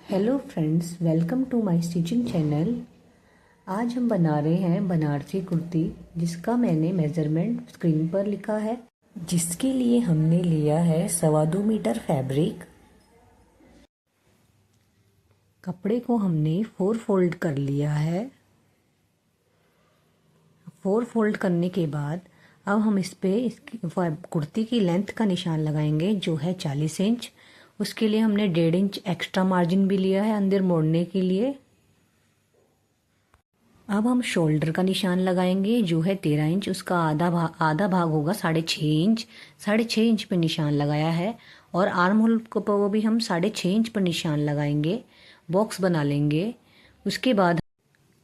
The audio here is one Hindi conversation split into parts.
Hello friends, welcome to my stitching channel. आज हम बना रहे हैं बनारसी कुर्ती, जिसका मैंने मेज़रमेंट स्क्रीन पर लिखा है। जिसके लिए हमने लिया है 2.25 मीटर फैब्रिक। कपड़े को हमने 4 फोल्ड कर लिया है। 4 फोल्ड करने के बाद अब हम इस पे कुर्ती की लेंथ का निशान लगाएंगे, जो है 40 इंच। उसके लिए हमने 1.5 इंच एक्स्ट्रा मार्जिन भी लिया है अंदर मोड़ने के लिए। अब हम शोल्डर का निशान लगाएंगे, जो है 13 इंच। उसका आधा भाग होगा 6.5 इंच। 6.5 इंच पर निशान लगाया है। और आर्म होल को वो भी हम 6.5 इंच पर निशान लगाएंगे। बॉक्स बना लेंगे। उसके बाद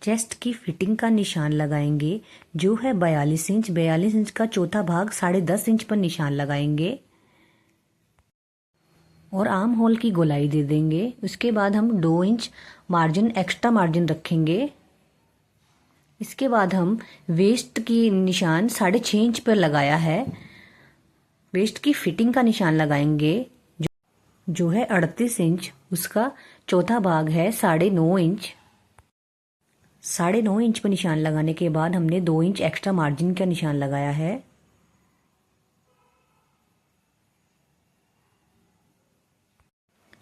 चेस्ट की फिटिंग का निशान लगाएंगे, जो है 42 इंच। 42 इंच का चौथा भाग 10.5 इंच पर निशान लगाएंगे और आर्म होल की गोलाई दे देंगे। उसके बाद हम 2 इंच मार्जिन एक्स्ट्रा मार्जिन रखेंगे। इसके बाद हम वेस्ट की निशान 6.5 इंच पर लगाया है। वेस्ट की फिटिंग का निशान लगाएंगे, जो है 38 इंच। उसका चौथा भाग है 9.5 इंच। 9.5 इंच पर निशान लगाने के बाद हमने 2 इंच एक्स्ट्रा मार्जिन का निशान लगाया है।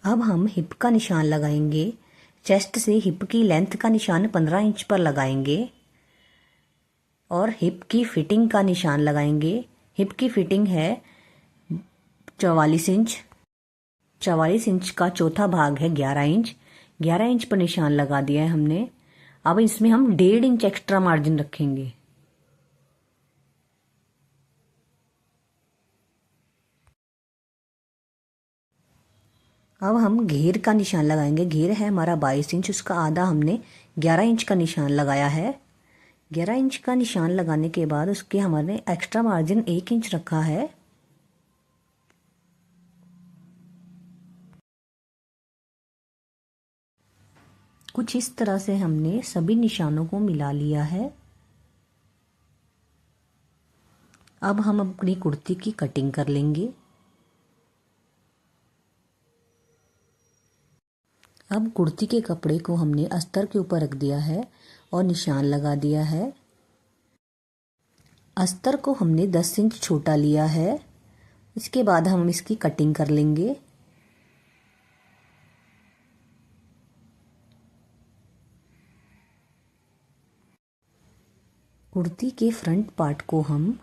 अब हम हिप का निशान लगाएंगे। चेस्ट से हिप की लेंथ का निशान 15 इंच पर लगाएंगे और हिप की फिटिंग का निशान लगाएंगे। हिप की फिटिंग है 44 इंच। 44 इंच का चौथा भाग है 11 इंच। 11 इंच पर निशान लगा दिया है हमने। अब इसमें हम 1.5 इंच एक्स्ट्रा मार्जिन रखेंगे। अब हम घेर का निशान लगाएंगे। घेर है हमारा 22 इंच। उसका आधा हमने 11 इंच का निशान लगाया है। 11 इंच का निशान लगाने के बाद उसके हमारे एक्स्ट्रा मार्जिन 1 इंच रखा है। कुछ इस तरह से हमने सभी निशानों को मिला लिया है। अब हम अपनी कुर्ती की कटिंग कर लेंगे। अब कुर्ती के कपड़े को हमने अस्तर के ऊपर रख दिया है और निशान लगा दिया है। अस्तर को हमने 10 इंच छोटा लिया है। इसके बाद हम इसकी कटिंग कर लेंगे। कुर्ती के फ्रंट पार्ट को हम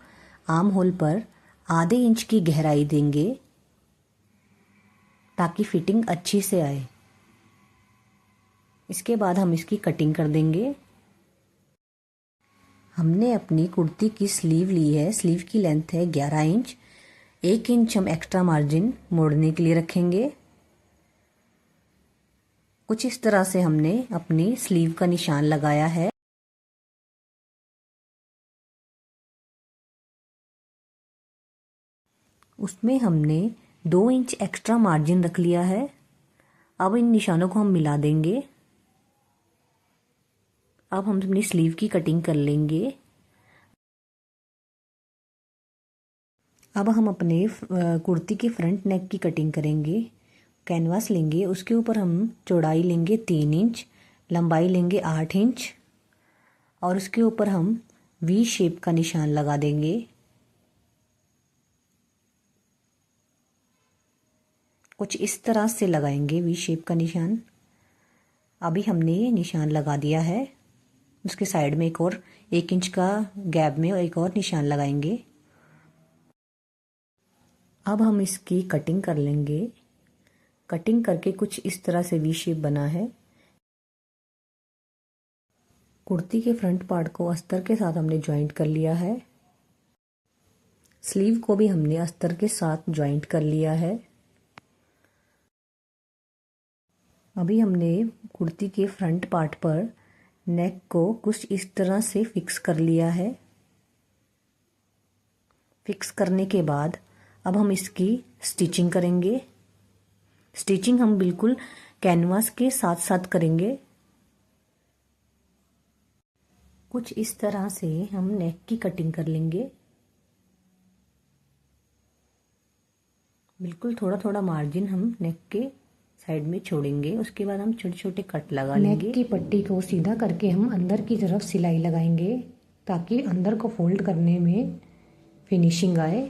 आर्म होल पर आधे इंच की गहराई देंगे, ताकि फिटिंग अच्छी से आए। इसके बाद हम इसकी कटिंग कर देंगे। हमने अपनी कुर्ती की स्लीव ली है। स्लीव की लेंथ है 11 इंच। 1 इंच हम एक्स्ट्रा मार्जिन मोड़ने के लिए रखेंगे। कुछ इस तरह से हमने अपनी स्लीव का निशान लगाया है। उसमें हमने 2 इंच एक्स्ट्रा मार्जिन रख लिया है। अब इन निशानों को हम मिला देंगे। अब हम अपनी स्लीव की कटिंग कर लेंगे। अब हम अपने कुर्ती के फ्रंट नेक की कटिंग करेंगे। कैनवास लेंगे, उसके ऊपर हम चौड़ाई लेंगे 3 इंच, लंबाई लेंगे 8 इंच और उसके ऊपर हम वी शेप का निशान लगा देंगे। कुछ इस तरह से लगाएंगे वी शेप का निशान। अभी हमने ये निशान लगा दिया है। उसके साइड में एक और 1 इंच का गैप में एक और निशान लगाएंगे। अब हम इसकी कटिंग कर लेंगे। कटिंग करके कुछ इस तरह से वी शेप बना है। कुर्ती के फ्रंट पार्ट को अस्तर के साथ हमने ज्वाइंट कर लिया है। स्लीव को भी हमने अस्तर के साथ ज्वाइंट कर लिया है। अभी हमने कुर्ती के फ्रंट पार्ट पर नेक को कुछ इस तरह से फिक्स कर लिया है। फिक्स करने के बाद अब हम इसकी स्टिचिंग करेंगे। स्टिचिंग हम बिल्कुल कैनवास के साथ साथ करेंगे। कुछ इस तरह से हम नेक की कटिंग कर लेंगे। बिल्कुल थोड़ा थोड़ा मार्जिन हम नेक के साइड में छोड़ेंगे। उसके बाद हम छोटे छोटे कट लगा लेंगे। नेक की पट्टी को सीधा करके हम अंदर की तरफ सिलाई लगाएंगे ताकि अंदर को फोल्ड करने में फिनिशिंग आए।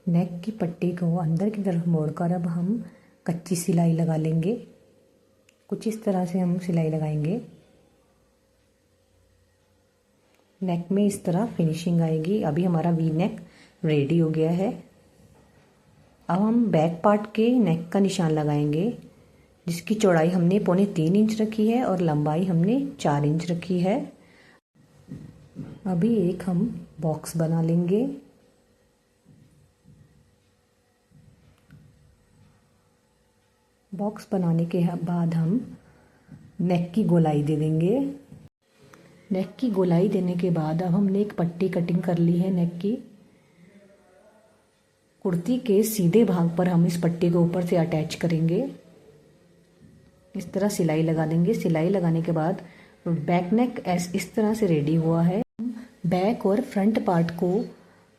नेक की पट्टी को अंदर की तरफ मोड़कर अब हम कच्ची सिलाई लगा लेंगे। कुछ इस तरह से हम सिलाई लगाएंगे। नेक में इस तरह फिनिशिंग आएगी। अभी हमारा वी नेक रेडी हो गया है। अब हम बैक पार्ट के नेक का निशान लगाएंगे, जिसकी चौड़ाई हमने 3.25 इंच रखी है और लंबाई हमने 4 इंच रखी है। अभी एक हम बॉक्स बना लेंगे। बॉक्स बनाने के बाद हम नेक की गोलाई दे देंगे। नेक की गोलाई देने के बाद अब हमने एक पट्टी कटिंग कर ली है नेक की। कुर्ती के सीधे भाग पर हम इस पट्टी को ऊपर से अटैच करेंगे। इस तरह सिलाई लगा देंगे। सिलाई लगाने के बाद बैक नेक इस तरह से रेडी हुआ है। बैक और फ्रंट पार्ट को,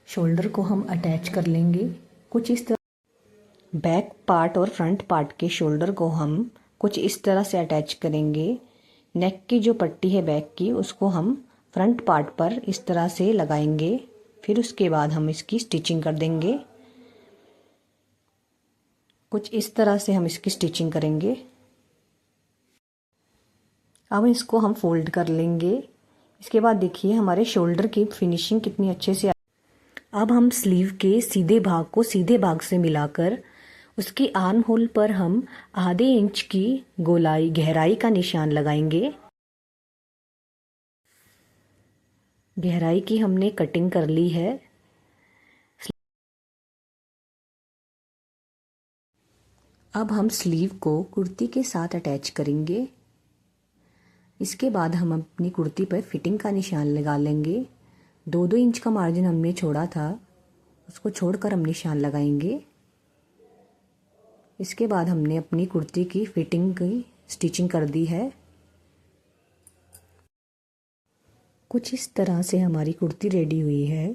शोल्डर को हम अटैच कर लेंगे कुछ इस तरह। बैक पार्ट और फ्रंट पार्ट के शोल्डर को हम कुछ इस तरह से अटैच करेंगे। नेक की जो पट्टी है बैक की, उसको हम फ्रंट पार्ट पर इस तरह से लगाएंगे। फिर उसके बाद हम इसकी स्टिचिंग कर देंगे। कुछ इस तरह से हम इसकी स्टिचिंग करेंगे। अब इसको हम फोल्ड कर लेंगे। इसके बाद देखिए हमारे शोल्डर की फिनिशिंग कितनी अच्छे से। अब हम स्लीव के सीधे भाग को सीधे भाग से मिलाकर उसकी आर्म होल पर हम आधे इंच की गोलाई गहराई का निशान लगाएंगे। गहराई की हमने कटिंग कर ली है। अब हम स्लीव को कुर्ती के साथ अटैच करेंगे। इसके बाद हम अपनी कुर्ती पर फिटिंग का निशान लगा लेंगे। 2-2 इंच का मार्जिन हमने छोड़ा था, उसको छोड़कर हम निशान लगाएंगे। इसके बाद हमने अपनी कुर्ती की फिटिंग की स्टिचिंग कर दी है। कुछ इस तरह से हमारी कुर्ती रेडी हुई है।